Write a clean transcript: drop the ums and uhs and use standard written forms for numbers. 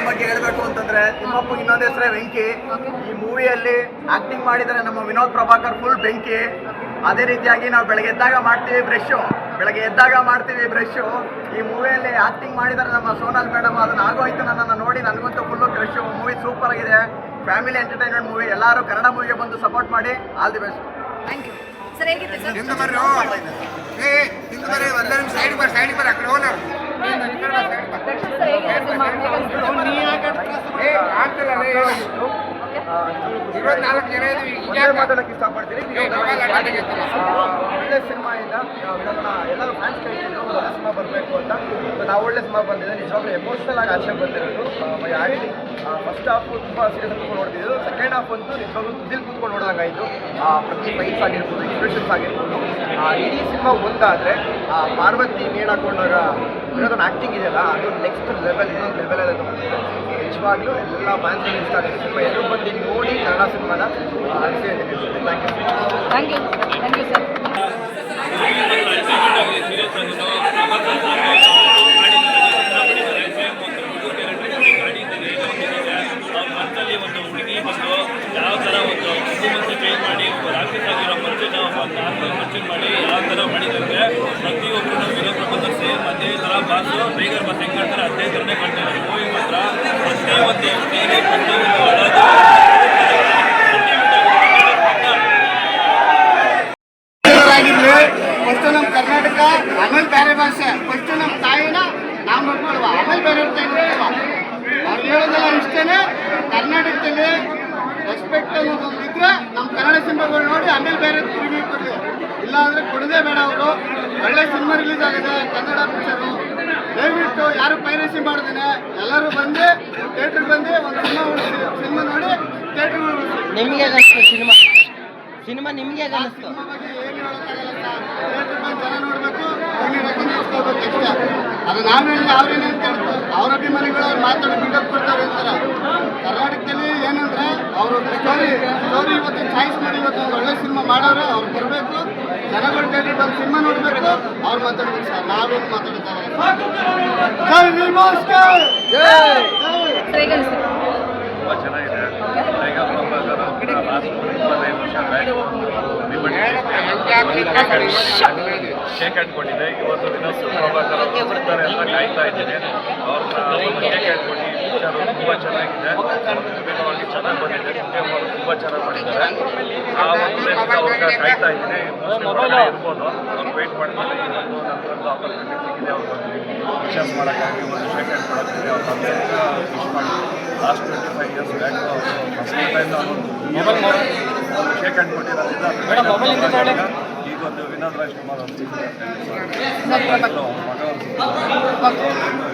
ಬಗ್ಗೆ ಹೇಳ್ಬೇಕು ಅಂತಂದ್ರೆ ತಿಮ್ಮಪ್ಪ ಇನ್ನೊಂದು ಹೆಸರೇ ವೆಂಕಿ. ಈ ಮೂವಿಯಲ್ಲಿ ಆಕ್ಟಿಂಗ್ ಮಾಡಿದರೆ ನಮ್ಮ ವಿನೋದ್ ಪ್ರಭಾಕರ್ ಫುಲ್ ಬೆಂಕಿ. ಅದೇ ರೀತಿಯಾಗಿ ನಾವು ಬೆಳಗ್ಗೆ ಎದ್ದಾಗ ಮಾಡ್ತೀವಿ ಬ್ರಷ್. ಈ ಮೂವಿಯಲ್ಲಿ ಆಕ್ಟಿಂಗ್ ಮಾಡಿದರೆ ನಮ್ಮ ಸೋನಾಲ್ ಮೇಡಮ್. ಅದನ್ನ ಆಗೋಯ್ತು ನನ್ನನ್ನು ನೋಡಿ, ನನಗಂತೂ ಫುಲ್ಲು ಕ್ರಶ್. ಮೂವಿ ಸೂಪರ್ ಆಗಿದೆ, ಫ್ಯಾಮಿಲಿ ಎಂಟರ್ಟೈನ್ಮೆಂಟ್ ಮೂವಿ. ಎಲ್ಲರೂ ಕನ್ನಡ ಮೂವಿಗೆ ಬಂದು ಸಪೋರ್ಟ್ ಮಾಡಿ. All the best. Thank you sir. ಹೇಗಿತ್ತು ಸರ್? ಮಾತಾಡಕ್ಕೆ ಇಷ್ಟಪಡ್ತೀನಿ. ಒಳ್ಳೆ ಸಿನಿಮಾ ಇಂದ ಎಲ್ಲರೂ ಫ್ಯಾನ್ಸ್ ಕಳಿಸಿದ್ರು ಒಳ್ಳೆ ಸಿನಿಮಾ ಬರಬೇಕು ಅಂತ. ನಾವು ಒಳ್ಳೆ ಸಿನಿಮಾ ಬಂದಿದೆ. ನಿಜವಾಗ್ಲೂ ಎಮೋಷನಲ್ ಆಗಿ ಆಚೆ ಬಂದಿರೋದು. ಆ್ಯಕ್ಟಿಂಗ್ ಫಸ್ಟ್ ಹಾಫ್ ತುಂಬ ಸೀರಿಯಸ್ ಕೂತ್ಕೊಂಡು ನೋಡ್ತಿದ್ದು, ಸೆಕೆಂಡ್ ಹಾಫ್ ಅಂತೂ ನಿಜವಾಗ್ಲೂ ತುದಿಲ್ ಕೂತ್ಕೊಂಡು ನೋಡೋದಂಗಾಯಿತು. ಪ್ರತಿ ಫೈಟ್ಸ್ ಆಗಿರ್ಬೋದು, ಎಕ್ಸ್ಪ್ರೆಷನ್ಸ್ ಆಗಿರ್ಬೋದು. ಇಡೀ ಸಿನಿಮಾ ಒಂದಾದರೆ ಪಾರ್ವತಿ ನೇಣು ಹಾಕೊಂಡಾಗ ಇರೋದೊಂದು ಆ್ಯಕ್ಟಿಂಗ್ ಇದೆಯಲ್ಲ, ಅದು ನೆಕ್ಸ್ಟ್ ಲೆವೆಲ್, ಇನ್ನೊಂದು ಲೆವೆಲಲ್ಲೇ ತಗೊಂಡಿದೆ. ನಿಜವಾಗ್ಲೂ ಎಲ್ಲ ಫ್ಯಾನ್ಸ್ಗೆ ಇಷ್ಟ ಆಗಿದೆ ಸಿನಿಮಾ. ಎಲ್ಲರೂ ಬಂದು ನೋಡಿ ಕನ್ನಡ ಸಿನಿಮಾನ ಅನಿಸಿ. Thank you sir. ಒಂದು ಹುಡುಗಿ ಬಂದು ಯಾವ ಥರ ಒಂದು ಬುದ್ಧಿಮತ್ತೆ ಚೇಂಜ್ ಮಾಡಿ ಆಫೀಸ್ ಆಗಿರೋ ಮನುಷ್ಯನ ಮನುಷ್ಯನ ಮಾಡಿ ಯಾವ ಥರ ಮಾಡಿದಂದರೆ ಪ್ರತಿಯೊಬ್ಬರು ವಿನೋದ್ ಪ್ರಭಾಕರ್ ಸೇಮ್ ಅದೇ ಥರ ಬಾಸು ಟೈಗರ್ ಬಾಸ್ ಹೆಂಗೆ ಮಾಡ್ತಾರೆ ಅದೇ ಥರನೇ ಮಾಡ್ತಾರೆ. ಮೂವಿ ಮಾತ್ರ ಒಂದೇ ಒಂದು ಫಸ್ಟು ನಮ್ಮ ಕರ್ನಾಟಕ, ಆಮೇಲೆ ಬೇರೆ ಭಾಷೆ. ಫಸ್ಟು ನಮ್ಮ ತಾಯಿನ ನಾವು ನೋಡ್ಕೊಳ್ವ, ಆಮೇಲೆ ಬೇರೆಯವ್ರ ತಾಯಿ ನೋಡ್ಕೊಳ್ವ. ಅವ್ರು ಹೇಳೋದೆಲ್ಲ ಇಷ್ಟೇ. ಕರ್ನಾಟಕದಲ್ಲಿ ರೆಸ್ಪೆಕ್ಟ್ ಅನ್ನೋದೊಂದು ಇದ್ರೆ ನಮ್ಮ ಕನ್ನಡ ಸಿನಿಮಾಗಳು ನೋಡಿ ಆಮೇಲೆ ಬೇರೆ ತಿರುಗಿ ಕೊಡಲಿ. ಇಲ್ಲ ಅಂದರೆ ಕೊಡೋದೇ ಬೇಡ. ಅವರು ಒಳ್ಳೆ ಸಿನಿಮಾ ರಿಲೀಸ್ ಆಗಿದೆ, ಕನ್ನಡ ಪಿಕ್ಚರು. ದಯವಿಟ್ಟು ಯಾರು ಪೈರಸಿ ಮಾಡ್ದೇನೆ ಎಲ್ಲರೂ ಬಂದು ಥಿಯೇಟ್ರಿಗೆ ಬಂದು ಒಂದು ಸಿನಿಮಾ ನೋಡಿ ಥಿಯೇಟ್ರಿಗೆ ಉಳಿಸಿ. ನಿಮಗೆ ಅನಿಸ್ತು ಸಿನಿಮಾ ನಿಮಗೆ ಅನಿಸ್ತು? ಸಿನಿಮಾ ಬಗ್ಗೆ ಏನು ಹೇಳೋಕ್ಕಾಗಲ್ಲ ಸರ್. ಥಿಯೇಟ್ರಿಗೆ ಬಂದು ಜನ ನೋಡಬೇಕು, ರೆಕಗ್ನೈಸ್ಕೊಳ್ಬೇಕು ಅಷ್ಟೇ. ಅದು ನಾವು ಹೇಳಿದ್ರೆ ಅವ್ರೇನು ಅಂತ ಹೇಳ್ತಾರೆ, ಅವ್ರ ಅಭಿಮಾನಿಗಳು ಅವ್ರು ಮಾತಾಡೋ ಬಿಲ್ಡಪ್ ಕೊಡ್ತಾರೆ ಅಂತಾರೆ. ಕರ್ನಾಟಕದಲ್ಲಿ ಏನಂದ್ರೆ ಅವರು ಸ್ಟೋರಿ ಇವತ್ತು ಚಾಯ್ಸ್ ಮಾಡಿ ಇವತ್ತು ಒಂದು ಒಳ್ಳೆ ಸಿನಿಮಾ ಮಾಡೋರು. ಅವ್ರು ಬರಬೇಕು, ಜನಗಳು ಥಿಯೇಟ್ರಿಗೆ ಬಂದು ಸಿನಿಮಾ ನೋಡಬೇಕು, ಅವ್ರು ಮಾತಾಡ್ಬೇಕು ಸರ್. ನಾವೇನು ಮಾತಾಡ್ತಾರೆ. ತುಂಬ ಚೆನ್ನಾಗಿದೆ. ಟೈಗರ್ ಪ್ರಭಾಕರ್ ಲಾಸ್ಟ್ 25 ವರ್ಷ ಶೇಕ್ ಹ್ಯಾಂಡ್ ಕೊಟ್ಟಿದೆ. ಇವತ್ತು ವಿನೋದ್ ಪ್ರಭಾಕರ್ ಅವರು ಬರ್ತಾರೆ ಅಂತ ಕಾಯ್ತಾ ಇದ್ದೀನಿ. ಅವ್ರನ್ನ ಶೇಕ್ ಹ್ಯಾಂಡ್ ಕೊಟ್ಟು ಪಿಕ್ಚರು ತುಂಬ ಚೆನ್ನಾಗಿದೆ, ವಿಭಿನ್ನವಾಗಿ ಚೆನ್ನಾಗಿ ಬಂದಿದೆ. ಅವರು ತುಂಬ ಚೆನ್ನಾಗಿ ಮಾಡಿದ್ದಾರೆ. ಆ ಒಂದು ಅವ್ರಿಗೆ ಕಾಯ್ತಾ ಇದ್ದೀನಿ. ಹೊರಗಡೆ ಇರ್ಬೋದು, ಅವ್ರು ವೆಯ್ಟ್ ಮಾಡಿದ್ರೆ ಇವತ್ತು ನನ್ನೊಂದು ಆಪರ್ಚುನಿಟಿ ಸಿಕ್ಕಿದೆ. ಅವ್ರು ವಿಶೇಷ ಮಾಡೋಕ್ಕಾಗಿ ಒಂದು ಶೇಕ್ ಹ್ಯಾಂಡ್ ಕೊಡೋಕ್ಕೆ ಅವ್ರ ತಂದೆಯಿಂದ ವಿಶ್ ಮಾಡಿ last 25 years back first time ನಾವು ಶೇಕ್ ಹ್ಯಾಂಡ್ ಕೊಟ್ಟಿರೋದ್ರಿಂದ ಈಗ ಒಂದು ವಿನೋದ್ ರಾಜ್ಕುಮಾರ್ ಅವರು ಸಿಕ್ಕಿದ್ದಾರೆ, ಮಗ ಅವರು ಸಿಕ್ಕಿದ್ದಾರೆ.